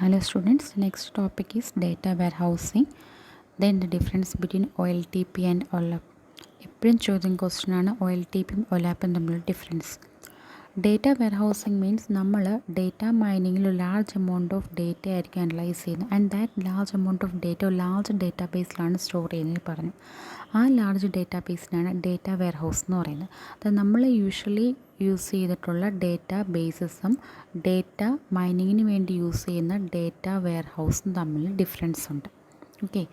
Hello students, next topic is data warehousing, then the difference between OLTP and OLAP. എപ്പോഴും ചോദിക്കുന്ന question ആണ് OLTPയും OLAPും തമ്മിലുള്ള difference. Data warehousing means നമ്മൾ data മൈനിങ്ങിൽ ഒരു large amount of data ആയിരിക്കും analyse ചെയ്യുന്നത് and that large amount of data ഒരു large data ബേസിലാണ് സ്റ്റോർ ചെയ്യുന്നത് പറഞ്ഞു. ആ ലാർജ് ഡേറ്റാ ബേസിനാണ് ഡേറ്റ വെയർഹൗസ് എന്ന് പറയുന്നത്. അത് നമ്മൾ യൂഷ്വലി യൂസ് ചെയ്തിട്ടുള്ള ഡേറ്റാ ബേസസും ഡേറ്റ മൈനിങ്ങിന് വേണ്ടി യൂസ് ചെയ്യുന്ന ഡേറ്റ വെയർഹൗസും തമ്മിൽ ഡിഫറൻസ് ഉണ്ട്. Okay,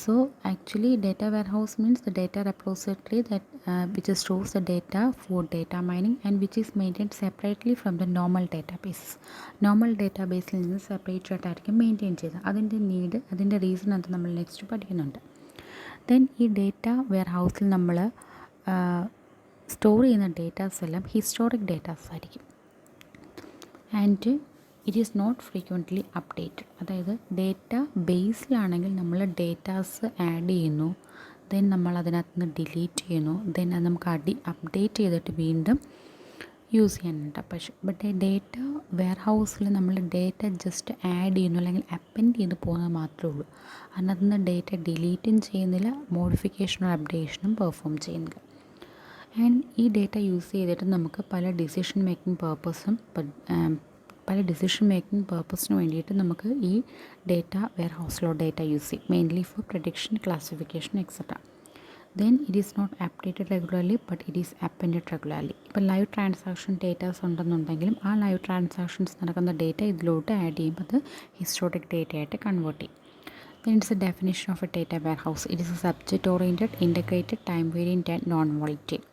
so actually data warehouse means the data repository that which stores the data for data mining and which is maintained separately from the normal database. Normal database നിന്ന് separate ആയിട്ടായിരിക്കും maintain ചെയ്തത്. അതിൻ്റെ reason അത് നമ്മൾ next പഠിക്കുന്നുണ്ട്. Then ഈ data വെയർഹൗസിൽ നമ്മൾ store ചെയ്യുന്ന ഡേറ്റാസ് എല്ലാം ഹിസ്റ്റോറിക് ഡേറ്റാസ് ആയിരിക്കും and it is not frequently updated. അതായത് ഡേറ്റ ബേസിലാണെങ്കിൽ നമ്മൾ ഡേറ്റാസ് ആഡ് ചെയ്യുന്നു, ദെൻ നമ്മൾ അതിനകത്ത് നിന്ന് ഡിലീറ്റ് ചെയ്യുന്നു, ദെൻ അത് നമുക്ക് അപ്ഡേറ്റ് ചെയ്തിട്ട് വീണ്ടും യൂസ് ചെയ്യാനുണ്ട്. ബട്ട് ഡേറ്റ വെയർഹൗസിൽ നമ്മൾ ഡേറ്റ ജസ്റ്റ് ആഡ് ചെയ്യുന്നു അല്ലെങ്കിൽ അപ്പെൻഡ് ചെയ്ത് പോകുന്നത് മാത്രമേ ഉള്ളൂ. അതിനകത്ത് നിന്ന് ഡേറ്റ ഡിലീറ്റും ചെയ്യുന്നില്ല, മോഡിഫിക്കേഷനോ അപ്ഡേഷനും പെർഫോം ചെയ്യുന്നില്ല. ആൻഡ് ഈ ഡേറ്റ യൂസ് ചെയ്തിട്ട് നമുക്ക് പല ഡിസിഷൻ മേക്കിംഗ് പർപ്പസിന് വേണ്ടിയിട്ട് നമുക്ക് ഈ ഡേറ്റ വെയർഹൗസിലോ ഡേറ്റ യൂസ് ചെയ്യും, mainly for prediction, classification etcetera. Then it is not updated regularly but it is appended regularly. ഇപ്പോൾ ലൈവ് ട്രാൻസാക്ഷൻ ഡേറ്റാസ് ഉണ്ടെന്നുണ്ടെങ്കിലും ആ ലൈവ് ട്രാൻസാക്ഷൻസ് നടക്കുന്ന ഡേറ്റ ഇതിലോട്ട് ആഡ് ചെയ്യുമ്പോൾ അത് ഹിസ്റ്റോറിക് ഡേറ്റ ആയിട്ട് കൺവേർട്ട് ചെയ്യും. Then it's a definition of a data warehouse. It is a subject-oriented, integrated, time-variant and non-volatile.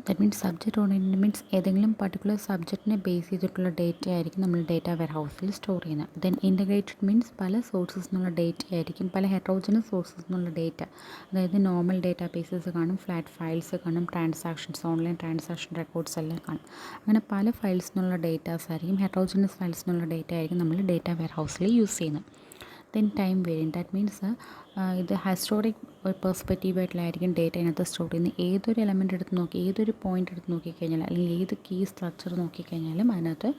That means subject oriented means ഏതെങ്കിലും particular സബ്ജക്റ്റിനെ base ചെയ്തിട്ടുള്ള ഡേറ്റ ആയിരിക്കും നമ്മൾ ഡേറ്റ വെയർഹൗസിൽ സ്റ്റോർ ചെയ്യുന്നത്. ദെൻ ഇൻ്റഗ്രേറ്റഡ് മീൻസ് പല sources നിന്നുള്ള data ആയിരിക്കും, പല ഹെറ്ററോജനസ് sources നിന്നുള്ള ഡേറ്റ. അതായത് നോർമൽ ഡേറ്റാ ബേസസ് കാണും, ഫ്ലാറ്റ് ഫയൽസ് കാണും, ട്രാൻസാക്ഷൻസ്, ഓൺലൈൻ ട്രാൻസാക്ഷൻ റെക്കോർഡ്സ് എല്ലാം കാണും. അങ്ങനെ പല ഫയൽസ് നിന്നുള്ള ഡേറ്റാസ് ആയിരിക്കും, ഹെറ്ററോജനസ് ഫയൽസ് നിന്നുള്ള ഡേറ്റ ആയിരിക്കും നമ്മൾ ഡേറ്റ വെയർഹൗസിൽ യൂസ് ചെയ്യുന്നത്. Then time variant that means ഇത് ഹിസ്റ്റോറിക് പെർസ്പെക്റ്റീവായിട്ടായിരിക്കും ഡേറ്റ അതിനകത്ത് സ്റ്റോർ ചെയ്യുന്നത്. ഏതൊരു എലമെൻ്റ് എടുത്ത് നോക്കി, ഏതൊരു പോയിൻ്റ് എടുത്ത് നോക്കിക്കഴിഞ്ഞാൽ അല്ലെങ്കിൽ ഏത് കീ സ്ട്രക്ചർ നോക്കിക്കഴിഞ്ഞാലും അതിനകത്ത്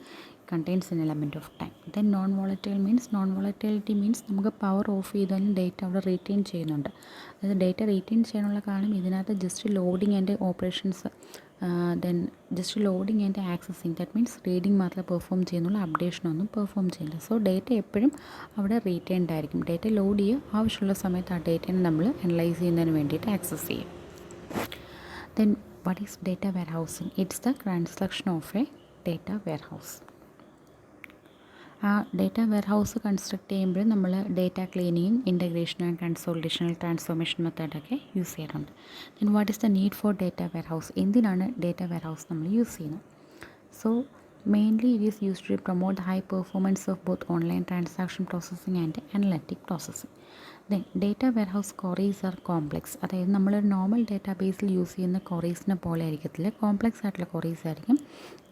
contains N element of time. Then non volatility means നമുക്ക് പവർ ഓഫ് ചെയ്താലും ഡേറ്റ അവിടെ റീറ്റെയിൻ ചെയ്യുന്നുണ്ട്. അതായത് ഡേറ്റ റീറ്റെയിൻ ചെയ്യാനുള്ള കാരണം ഇതിനകത്ത് just loading and operations, then just loading and accessing, that means reading മാത്രമേ പെർഫോം ചെയ്യുന്നുള്ളൂ, അപ്ഡേഷനൊന്നും പെർഫോം ചെയ്യില്ല. സോ ഡേറ്റ എപ്പോഴും അവിടെ റീറ്റെയിൻഡ് ആയിരിക്കും. ഡേറ്റ ലോഡ് ചെയ്യുക, ആവശ്യമുള്ള സമയത്ത് ആ ഡേറ്റയെ നമ്മൾ അനലൈസ് ചെയ്യുന്നതിന് വേണ്ടിയിട്ട് ആക്സസ് ചെയ്യും. Then what is data warehousing? It's the construction of a data warehouse. ആ ഡേറ്റ വെയർഹൗസ് കൺസ്ട്രക്ട് ചെയ്യുമ്പോൾ നമ്മൾ data cleaning, integration and consolidation, transformation മെത്തേഡൊക്കെ യൂസ് ചെയ്യാറുണ്ട്. Then what is the need for data warehouse? എന്തിനാണ് data warehouse നമ്മൾ use ചെയ്യുന്നത്? So mainly it is used to promote the high performance of both online transaction processing and analytic processing. Then data warehouse queries are complex. അതായത് നമ്മളൊരു normal data ബേസിൽ use ചെയ്യുന്ന ക്വറീസിനെ പോലെ ആയിരിക്കത്തില്ല, complex ആയിട്ടുള്ള queries ആയിരിക്കും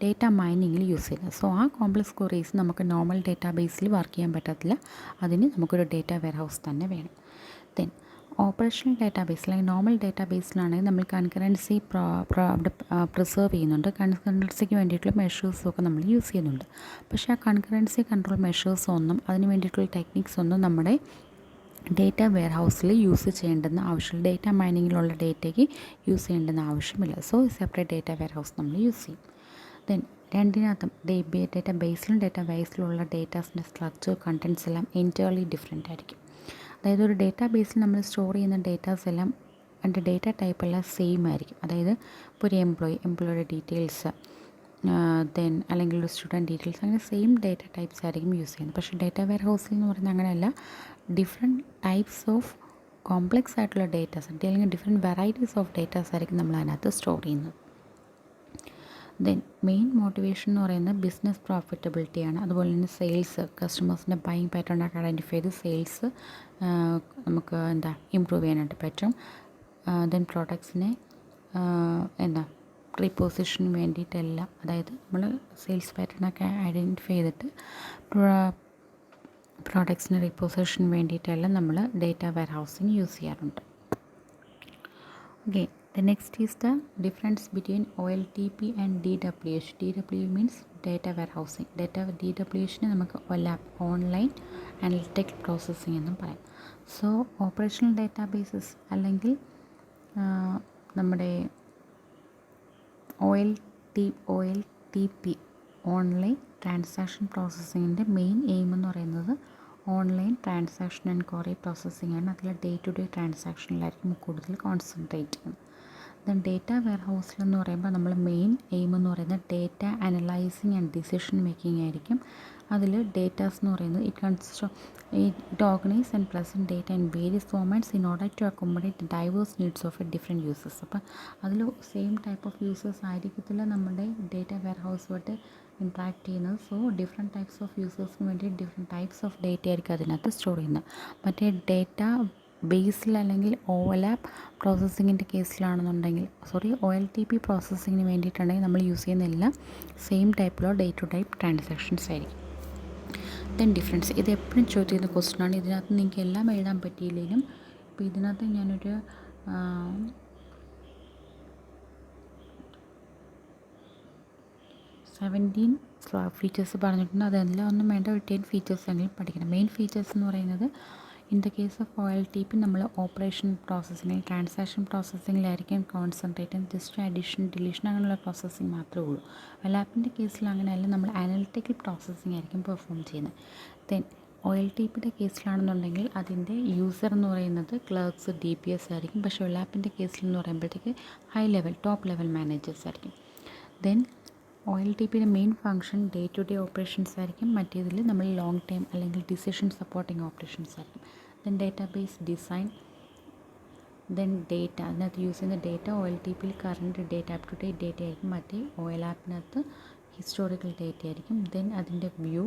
data മൈനിങ്ങിൽ use ചെയ്യുന്നത്. So ആ complex queries നമുക്ക് നോർമൽ ഡേറ്റാ ബേസിൽ വർക്ക് ചെയ്യാൻ പറ്റത്തില്ല, അതിന് നമുക്കൊരു ഡേറ്റ വെയർഹൗസ് തന്നെ വേണം. ദെൻ ഓപ്പറേഷണൽ ഡേറ്റാ ബേസ് അല്ലെങ്കിൽ നോർമൽ ഡേറ്റാ ബേസിലാണെങ്കിൽ നമ്മൾ കൺകറൻസി പ്രിസർവ് ചെയ്യുന്നുണ്ട്, കൺകറൻസിക്ക് വേണ്ടിയിട്ടുള്ള മെഷേഴ്സും ഒക്കെ നമ്മൾ യൂസ് ചെയ്യുന്നുണ്ട്. പക്ഷേ ആ കൺകറൻസി കൺട്രോൾ മെഷേഴ്സ് ഒന്നും അതിന് വേണ്ടിയിട്ടുള്ള ടെക്നിക്സ് ഒന്നും നമ്മുടെ ഡേറ്റ വെയർഹൗസിൽ യൂസ് ചെയ്യേണ്ടെന്ന് ആവശ്യമില്ല, ഡേറ്റ മൈനിങ്ങിലുള്ള ഡേറ്റയ്ക്ക് യൂസ് ചെയ്യേണ്ടെന്ന് ആവശ്യമില്ല. സോ സെപ്പറേറ്റ് ഡേറ്റ വെയർഹൗസ് നമ്മൾ യൂസ് ചെയ്യും. ദെൻ രണ്ടിനകത്തും ഡേറ്റ ബേസിലും ഡേറ്റ വെയർഹൗസിലുള്ള ഡേറ്റാസിൻ്റെ സ്ട്രക്ചർ, കണ്ടൻസ് എല്ലാം എൻറ്റയർലി ഡിഫറെൻ്റ് ആയിരിക്കും. അതായത് ഒരു ഡേറ്റാ ബേസിൽ നമ്മൾ സ്റ്റോർ ചെയ്യുന്ന ഡേറ്റാസ് എല്ലാം അതിൻ്റെ ഡേറ്റ ടൈപ്പ് എല്ലാം സെയിം ആയിരിക്കും. അതായത് ഇപ്പോൾ ഒരു എംപ്ലോയിയുടെ ഡീറ്റെയിൽസ്, ദെൻ അല്ലെങ്കിൽ ഒരു സ്റ്റുഡൻറ്റ് ഡീറ്റെയിൽസ്, അങ്ങനെ സെയിം ഡേറ്റ ടൈപ്സ് ആയിരിക്കും യൂസ് ചെയ്യുന്നത്. പക്ഷേ ഡേറ്റ വെയർഹൗസിൽ എന്ന് പറയുന്നത് അങ്ങനെയല്ല, ഡിഫറെൻറ്റ് ടൈപ്സ് ഓഫ് കോംപ്ലെക്സ് ആയിട്ടുള്ള ഡേറ്റാസ് അല്ലെങ്കിൽ ഡിഫറെൻറ്റ് വെറൈറ്റീസ് ഓഫ് ഡേറ്റാസ് ആയിരിക്കും നമ്മൾ അതിനകത്ത് സ്റ്റോർ ചെയ്യുന്നത്. ദെൻ മെയിൻ മോട്ടിവേഷൻ എന്ന് പറയുന്നത് ബിസിനസ് പ്രോഫിറ്റബിലിറ്റിയാണ്. അതുപോലെ തന്നെ സെയിൽസ്, കസ്റ്റമേഴ്സിൻ്റെ ബൈയിങ് പാറ്റേണൊക്കെ ഐഡൻറ്റിഫൈ ചെയ്ത് സെയിൽസ് നമുക്ക് ഇമ്പ്രൂവ് ചെയ്യാനായിട്ട് പറ്റും. ദെൻ പ്രോഡക്ട്സിനെ റീപൊസിഷന് വേണ്ടിയിട്ടെല്ലാം, അതായത് നമ്മൾ സെയിൽസ് പാറ്റേണൊക്കെ ഐഡൻറ്റിഫൈ ചെയ്തിട്ട് പ്രോഡക്ട്സിന് റീപൊസിഷന് വേണ്ടിയിട്ടെല്ലാം നമ്മൾ ഡേറ്റ വെയർഹൗസിങ് യൂസ് ചെയ്യാറുണ്ട്. Okay, The next is the difference between OLTP and DWH. DWH means data warehousing. DWH നെ നമുക്ക് OLAP, ഓൺലൈൻ അനലിറ്റിക് പ്രോസസ്സിംഗ് എന്നും പറയാം. സോ ഓപ്പറേഷണൽ ഡാറ്റാബേസസ് അല്ലെങ്കിൽ നമ്മുടെ OLTP ഓൺലൈൻ ട്രാൻസാക്ഷൻ പ്രോസസ്സിങ്ങിൻ്റെ മെയിൻ എയിം എന്ന് പറയുന്നത് online transaction and query processing ആണ്. അതിൽ ഡേ ടു ഡേ ട്രാൻസാക്ഷനിലായിരിക്കും കൂടുതൽ കോൺസെൻട്രേറ്റ് ചെയ്യുന്നത്. ദെൻ ഡേറ്റ വെയർ ഹൗസിലെന്ന് പറയുമ്പോൾ നമ്മൾ മെയിൻ എയിം എന്ന് പറയുന്നത് data analysing and decision making ആയിരിക്കും. അതിൽ ഡേറ്റാസ് എന്ന് പറയുന്നത് it organise and present data in various formats in order to accommodate diverse needs of different users. അപ്പോൾ അതിൽ സെയിം ടൈപ്പ് ഓഫ് യൂസേഴ്സ് ആയിരിക്കത്തില്ല നമ്മുടെ ഡേറ്റ വെയർ ഹൗസുമായിട്ട് ഇൻട്രാക്ട് ചെയ്യുന്നത്. സോ ഡിഫറെൻറ്റ് ടൈപ്സ് ഓഫ് യൂസേഴ്സിന് വേണ്ടി ഡിഫറെൻറ്റ് ടൈപ്സ് ഓഫ് ഡേറ്റ ആയിരിക്കും അതിനകത്ത് സ്റ്റോർ ചെയ്യുന്നത്. മറ്റേ ഡേറ്റ ബേസിൽ അല്ലെങ്കിൽ OLAP പ്രോസസ്സിങ്ങിൻ്റെ കേസിലാണെന്നുണ്ടെങ്കിൽ OLTP പ്രോസസ്സിങ്ങിന് വേണ്ടിയിട്ടുണ്ടെങ്കിൽ നമ്മൾ യൂസ് ചെയ്യുന്ന എല്ലാം സെയിം ടൈപ്പിലുള്ള ഡേ ടു ഡേ ട്രാൻസാക്ഷൻസ് ആയിരിക്കും. ദെൻ ഡിഫറൻസ്, ഇത് എപ്പോഴും ചോദിക്കുന്ന ക്വസ്റ്റ്യനാണ്. ഇതിനകത്ത് നിങ്ങൾക്ക് എല്ലാം എഴുതാൻ പറ്റിയില്ലെങ്കിലും ഇപ്പോൾ ഇതിനകത്ത് ഞാനൊരു 17 ഫീച്ചേഴ്സ് പറഞ്ഞിട്ടുണ്ട്. അതെല്ലാം ഒന്നും വേണ്ട, ഒരു 10 ഫീച്ചേഴ്സ് എങ്കിലും പഠിക്കണം. മെയിൻ ഫീച്ചേഴ്സ് എന്ന് പറയുന്നത് in the case of OLTP നമ്മൾ ഓപ്പറേഷൻ പ്രോസസ്സിങ്ങിൽ ട്രാൻസാക്ഷൻ പ്രോസസ്സിങ്ങിലായിരിക്കും കോൺസെൻട്രേറ്റ് ചെയ്യുന്നത്. ജസ്റ്റ് അഡീഷൻ ഡിലീഷൻ അങ്ങനെയുള്ള പ്രോസസ്സിങ് മാത്രമേ ഉള്ളൂ. OLAPൻ്റെ കേസിൽ അങ്ങനെയല്ല, നമ്മൾ അനലിറ്റിക്കൽ പ്രോസസ്സിങ് ആയിരിക്കും പെർഫോം ചെയ്യുന്നത്. ദെൻ OLTPയുടെ കേസിലാണെന്നുണ്ടെങ്കിൽ അതിൻ്റെ യൂസർ എന്ന് പറയുന്നത് ക്ലർക്സ് DPS ആയിരിക്കും. പക്ഷേ OLAPൻ്റെ കേസിൽ എന്ന് പറയുമ്പോഴത്തേക്ക് high level top level managers ആയിരിക്കും. ദെൻ OLTPയുടെ main function day to day operations ആയിരിക്കും. മറ്റേതിൽ നമ്മൾ ലോങ് ടൈം അല്ലെങ്കിൽ ഡിസിഷൻ സപ്പോർട്ടിങ് ഓപ്പറേഷൻസ് ആയിരിക്കും. Then database design, then data, അതിനകത്ത് യൂസ് ചെയ്യുന്ന ഡേറ്റ OLTPയിൽ current data up to date data ആയിരിക്കും. മറ്റേ OLAPനകത്ത് ഹിസ്റ്റോറിക്കൽ ഡേറ്റ ആയിരിക്കും. ദെൻ അതിൻ്റെ വ്യൂ,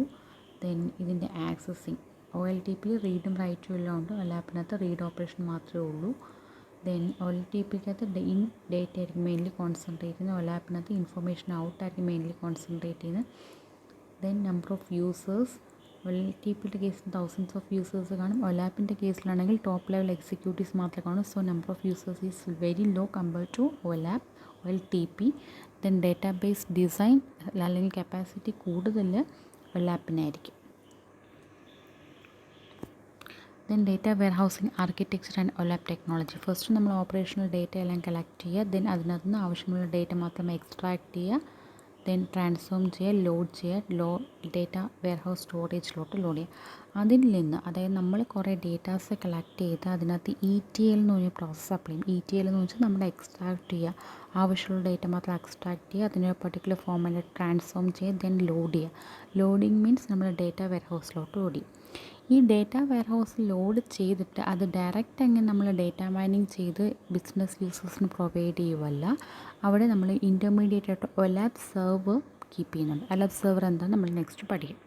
ദെൻ ഇതിൻ്റെ ആക്സസിങ്. OLTPയിൽ റീഡും റൈറ്റും എല്ലാം ഉണ്ട്, OLAPനകത്ത് റീഡ് ഓപ്പറേഷൻ മാത്രമേ ഉള്ളൂ. ദെൻ OLTPക്കകത്ത് ഇൻ ഡേറ്റ ആയിരിക്കും മെയിൻലി കോൺസെൻട്രേറ്റ് ചെയ്യുന്നത്. OLAPനകത്ത് ഇൻഫർമേഷൻ ഔട്ടായിരിക്കും മെയിൻലി കോൺസെൻട്രേറ്റ് ചെയ്യുന്നത്. ദെൻ നമ്പർ ഓഫ് യൂസേഴ്സ്, OLTPയുടെ കേസിൽ തൗസൻഡ്സ് ഓഫ് യൂസേഴ്സ് കാണും. OLAPൻ്റെ കേസിലാണെങ്കിൽ ടോപ്പ് ലെവൽ എക്സിക്യൂട്ടീവ്സ് മാത്രമേ കാണും. So number of users is very low compared to OLTP. Then database design അല്ലെങ്കിൽ കപ്പാസിറ്റി കൂടുതൽ OLAPനായിരിക്കും. Then data ware housing architecture and OLAP technology. First നമ്മൾ ഓപ്പറേഷണൽ ഡേറ്റ എല്ലാം കളക്ട് ചെയ്യുക. ദെൻ അതിനകത്ത് നിന്ന് ആവശ്യമുള്ള ഡേറ്റ മാത്രം എക്സ്ട്രാക്ട് ചെയ്യുക. ദെൻ ട്രാൻസ്ഫോം ചെയ്യുക, ലോഡ് ചെയ്യുക, ഡേറ്റ വെയർ ഹൗസ് സ്റ്റോറേജിലോട്ട് ലോഡ് ചെയ്യുക. അതിൽ നിന്ന് അതായത് നമ്മൾ കുറേ ഡേറ്റാസ് കളക്ട് ചെയ്ത് അതിനകത്ത് ETL എന്ന് പറഞ്ഞ പ്രോസസ്സ് അപ്ലൈ ചെയ്യും. ETL എന്ന് വെച്ചാൽ നമ്മൾ എക്സ്ട്രാക്ട് ചെയ്യുക, ആവശ്യമുള്ള ഡേറ്റ മാത്രം എക്സ്ട്രാക്ട് ചെയ്യുക, അതിനൊരു പർട്ടിക്കുലർ ഫോമിൽ ട്രാൻസ്ഫോം ചെയ്യുക, ദെൻ ലോഡ് ചെയ്യുക. ലോഡിങ് മീൻസ് നമ്മൾ ഡേറ്റ വെയർ ഹൗസിലോട്ട് ലോഡ് ചെയ്യും. ഈ ഡേറ്റ വെയർ ഹൗസിൽ ലോഡ് ചെയ്തിട്ട് അത് ഡയറക്റ്റ് അങ്ങനെ നമ്മൾ ഡേറ്റ മൈനിങ് ചെയ്ത് ബിസിനസ് യൂസേഴ്സിന് പ്രൊവൈഡ് ചെയ്യുമല്ല, അവിടെ നമ്മൾ ഇൻ്റർമീഡിയറ്റ് ആയിട്ട് OLAP സെർവർ കീപ്പ് ചെയ്യുന്നുണ്ട്. OLAP സെർവർ എന്താ നമ്മൾ നെക്സ്റ്റ് പഠിക്കും.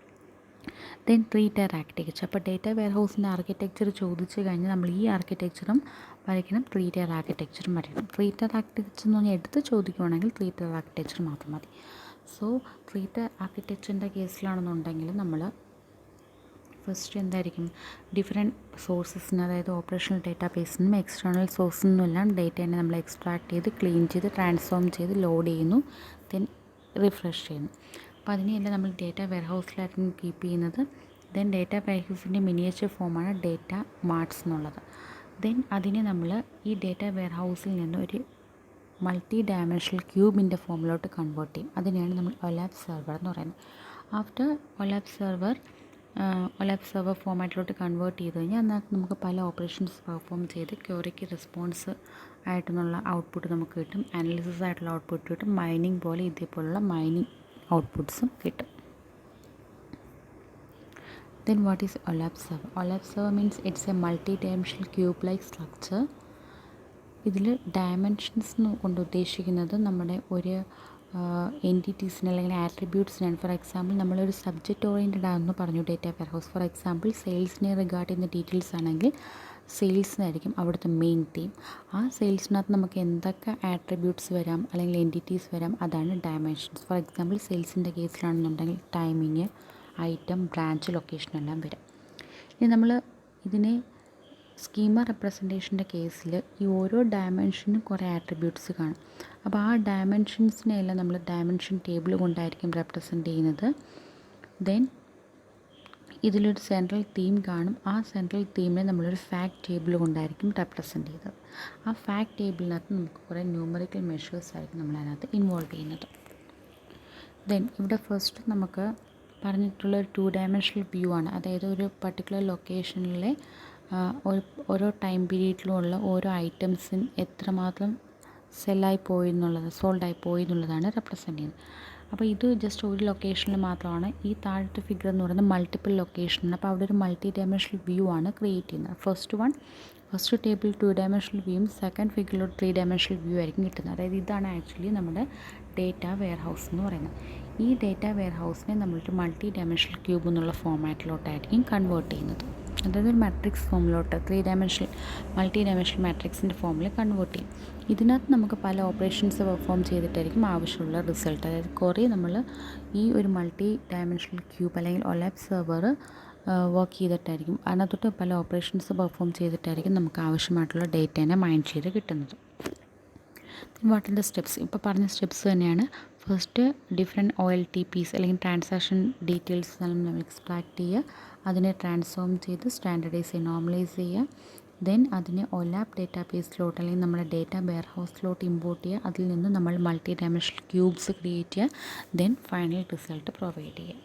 Then 3-tier architecture. അപ്പോൾ ഡേറ്റ വെയർ ഹൗസിൻ്റെ ആർക്കിടെക്ചർ ചോദിച്ചു കഴിഞ്ഞാൽ നമ്മൾ ഈ ആർക്കിടെക്ചറും വരയ്ക്കണം, 3-tier ആർക്കിടെക്ചറും വരയ്ക്കണം. 3-tier ആർക്കിടെക്ചർ എന്ന് പറഞ്ഞാൽ എടുത്ത് ചോദിക്കുവാണെങ്കിൽ 3-tier ആർക്കിടെക്ചർ മാത്രം മതി. സോ 3-tier ആർക്കിടെക്ചറിൻ്റെ കേസിലാണെന്നുണ്ടെങ്കിൽ നമ്മൾ ഫസ്റ്റ് എന്തായിരിക്കും, ഡിഫറെൻറ്റ് സോഴ്സസിന്, അതായത് ഓപ്പറേഷണൽ ഡേറ്റാബേസിൽ നിന്നും എക്സ്റ്റേണൽ സോഴ്സിൽ നിന്നും എല്ലാം ഡേറ്റേനെ നമ്മൾ എക്സ്ട്രാക്ട് ചെയ്ത് ക്ലീൻ ചെയ്ത് ട്രാൻസ്ഫോം ചെയ്ത് ലോഡ് ചെയ്യുന്നു, ദെൻ റിഫ്രഷ് ചെയ്യുന്നു. അപ്പോൾ അതിനെയെല്ലാം നമ്മൾ ഡേറ്റ വെയർ ഹൗസിലായിരിക്കും കീപ്പ് ചെയ്യുന്നത്. ദെൻ ഡേറ്റ വെയർ ഹൗസിൻ്റെ മിനിയേച്ചർ ഫോമാണ് ഡേറ്റ മാർട്സ് എന്നുള്ളത്. ദെൻ അതിനെ നമ്മൾ ഈ ഡേറ്റ വെയർ ഹൗസിൽ നിന്ന് ഒരു മൾട്ടി ഡയമെൻഷണൽ ക്യൂബിൻ്റെ ഫോമിലോട്ട് കൺവേർട്ട് ചെയ്യും. അതിനെയാണ് നമ്മൾ OLAP സെർവർ എന്ന് പറയുന്നത്. ആഫ്റ്റർ OLAP സെർവർ ഫോമാറ്റിലോട്ട് കൺവേർട്ട് ചെയ്ത് കഴിഞ്ഞാൽ അതിനകത്ത് നമുക്ക് പല ഓപ്പറേഷൻസ് പെർഫോം ചെയ്ത് ക്വറിക്ക് റെസ്പോൺസ് ആയിട്ടുള്ള ഔട്ട്പുട്ട് നമുക്ക് കിട്ടും, അനാലിസിസ് ആയിട്ടുള്ള ഔട്ട്പുട്ട് കിട്ടും, മൈനിങ് പോലെ ഇതേപോലുള്ള മൈനിങ് ഔട്ട്പുട്ട്സും കിട്ടും. Then what is OLAP server? OLAP server means it's a multi-dimensional cube-like structure. ഇതിൽ ഡയമെൻഷൻസ് കൊണ്ട് ഉദ്ദേശിക്കുന്നത് നമ്മുടെ ഒരു എൻറ്റിറ്റീസിന് അല്ലെങ്കിൽ ആട്രിബ്യൂട്ട്സിനാണ്. ഫോർ എക്സാമ്പിൾ നമ്മളൊരു സബ്ജക്റ്റ് ഓറിയൻറ്റഡ് ആണെന്ന് പറഞ്ഞു data ware house. For example സെയിൽസിനെ റിഗാർഡ് ചെയ്യുന്ന ഡീറ്റെയിൽസ് ആണെങ്കിൽ സെയിൽസിനായിരിക്കും അവിടുത്തെ മെയിൻ ടീം. ആ സെയിൽസിനകത്ത് നമുക്ക് എന്തൊക്കെ ആട്രിബ്യൂട്ട്സ് വരാം അല്ലെങ്കിൽ എൻറ്റിറ്റീസ് വരാം, അതാണ് ഡയമെൻഷൻസ്. ഫോർ എക്സാമ്പിൾ സെയിൽസിൻ്റെ കേസിലാണെന്നുണ്ടെങ്കിൽ ടൈമിങ്, ഐറ്റം, ബ്രാഞ്ച്, ലൊക്കേഷൻ എല്ലാം വരാം. ഇനി നമ്മൾ ഇതിനെ സ്കീമ റെപ്രസെൻറ്റേഷൻ്റെ കേസിൽ ഈ ഓരോ ഡയമെൻഷനും കുറേ ആട്രിബ്യൂട്ട്സ് കാണും. അപ്പോൾ ആ ഡയമെൻഷൻസിനെല്ലാം നമ്മൾ ഡയമെൻഷൻ ടേബിൾ കൊണ്ടായിരിക്കും റെപ്രസെൻറ്റ് ചെയ്യുന്നത്. ദെൻ ഇതിലൊരു സെൻട്രൽ തീം കാണും. ആ സെൻട്രൽ തീമിനെ നമ്മളൊരു ഫാക്ട് ടേബിൾ കൊണ്ടായിരിക്കും റെപ്രസെൻറ്റ് ചെയ്തത്. ആ ഫാക്ട് ടേബിളിനകത്ത് നമുക്ക് കുറേ ന്യൂമറിക്കൽ മെഷേഴ്സ് ആയിരിക്കും നമ്മളതിനകത്ത് ഇൻവോൾവ് ചെയ്യുന്നത്. ദെൻ ഇവിടെ ഫസ്റ്റ് നമുക്ക് പറഞ്ഞിട്ടുള്ള ഒരു 2 ഡയമെൻഷണൽ വ്യൂ ആണ്. അതായത് ഒരു പർട്ടിക്കുലർ ലൊക്കേഷനിലെ ഓരോ ടൈം പീരീഡിലുമുള്ള ഓരോ ഐറ്റംസിന് എത്രമാത്രം സെല്ലായി പോയി എന്നുള്ളത്, സോൾഡ് ആയി പോയി എന്നുള്ളതാണ് റെപ്രസെൻറ്റ് ചെയ്യുന്നത്. അപ്പോൾ ഇത് ജസ്റ്റ് ഒരു ലൊക്കേഷനിൽ മാത്രമാണ്. ഈ താഴത്തെ ഫിഗർ എന്ന് പറയുന്നത് മൾട്ടിപ്പിൾ ലൊക്കേഷനാണ്. അപ്പോൾ അവിടെ ഒരു മൾട്ടി ഡയമെൻഷണൽ വ്യൂ ആണ് ക്രിയേറ്റ് ചെയ്യുന്നത്. ഫസ്റ്റ് ടേബിൾ 2 ഡയമെൻഷണൽ വ്യൂവും സെക്കൻഡ് ഫിഗറിൽ 3 ഡയമെൻഷണൽ വ്യൂ ആയിരിക്കും കിട്ടുന്നത്. അതായത് ഇതാണ് ആക്ച്വലി നമ്മുടെ ഡേറ്റ വെയർ ഹൗസ് എന്ന് പറയുന്നത്. ഈ ഡേറ്റ വെയർ ഹൗസിനെ നമ്മളൊരു മൾട്ടി ഡയമെൻഷണൽ ക്യൂബ് എന്നുള്ള ഫോമാറ്റിലോട്ടായിരിക്കും കൺവേർട്ട് ചെയ്യുന്നത്. അതായത് ഒരു മാട്രിക്സ് ഫോമിലോട്ട് 3 ഡയമെൻഷണൽ മൾട്ടി ഡയമെൻഷണൽ മാട്രിക്സിൻ്റെ ഫോമിൽ കൺവേർട്ട് ചെയ്യും. ഇതിനകത്ത് നമുക്ക് പല ഓപ്പറേഷൻസ് പെർഫോം ചെയ്തിട്ടായിരിക്കും ആവശ്യമുള്ള റിസൾട്ട്. അതായത് കുറേ നമ്മൾ ഈ ഒരു മൾട്ടി ഡയമെൻഷണൽ ക്യൂബ് അല്ലെങ്കിൽ OLAP സെർവർ വർക്ക് ചെയ്തിട്ടായിരിക്കും അതിനകത്തോട്ട് പല ഓപ്പറേഷൻസ് പെർഫോം ചെയ്തിട്ടായിരിക്കും നമുക്ക് ആവശ്യമായിട്ടുള്ള ഡേറ്റേനെ മൈൻ ചെയ്ത് കിട്ടുന്നത്. What are the steps? ഇപ്പോൾ പറഞ്ഞ സ്റ്റെപ്സ് തന്നെയാണ്. ഫസ്റ്റ് ഡിഫറെൻറ്റ് OLTPs അല്ലെങ്കിൽ ട്രാൻസാക്ഷൻ ഡീറ്റെയിൽസ് നമ്മൾ എക്സ്ട്രാക്ട് ചെയ്യുക, അതിനെ ട്രാൻസ്ഫോം ചെയ്ത് സ്റ്റാൻഡർഡൈസ് ചെയ്യുക, നോർമലൈസ് ചെയ്യുക. ദെൻ അതിനെ OLAP ഡേറ്റാബേസിലോട്ട് അല്ലെങ്കിൽ നമ്മുടെ ഡേറ്റ വെയർ ഹൗസിലോട്ട് ഇമ്പോർട്ട് ചെയ്യുക. അതിൽ നിന്ന് നമ്മൾ മൾട്ടി ഡയമെൻഷണൽ ക്യൂബ്സ് ക്രിയേറ്റ് ചെയ്യുക. ദെൻ ഫൈനൽ റിസൾട്ട് പ്രൊവൈഡ് ചെയ്യുക.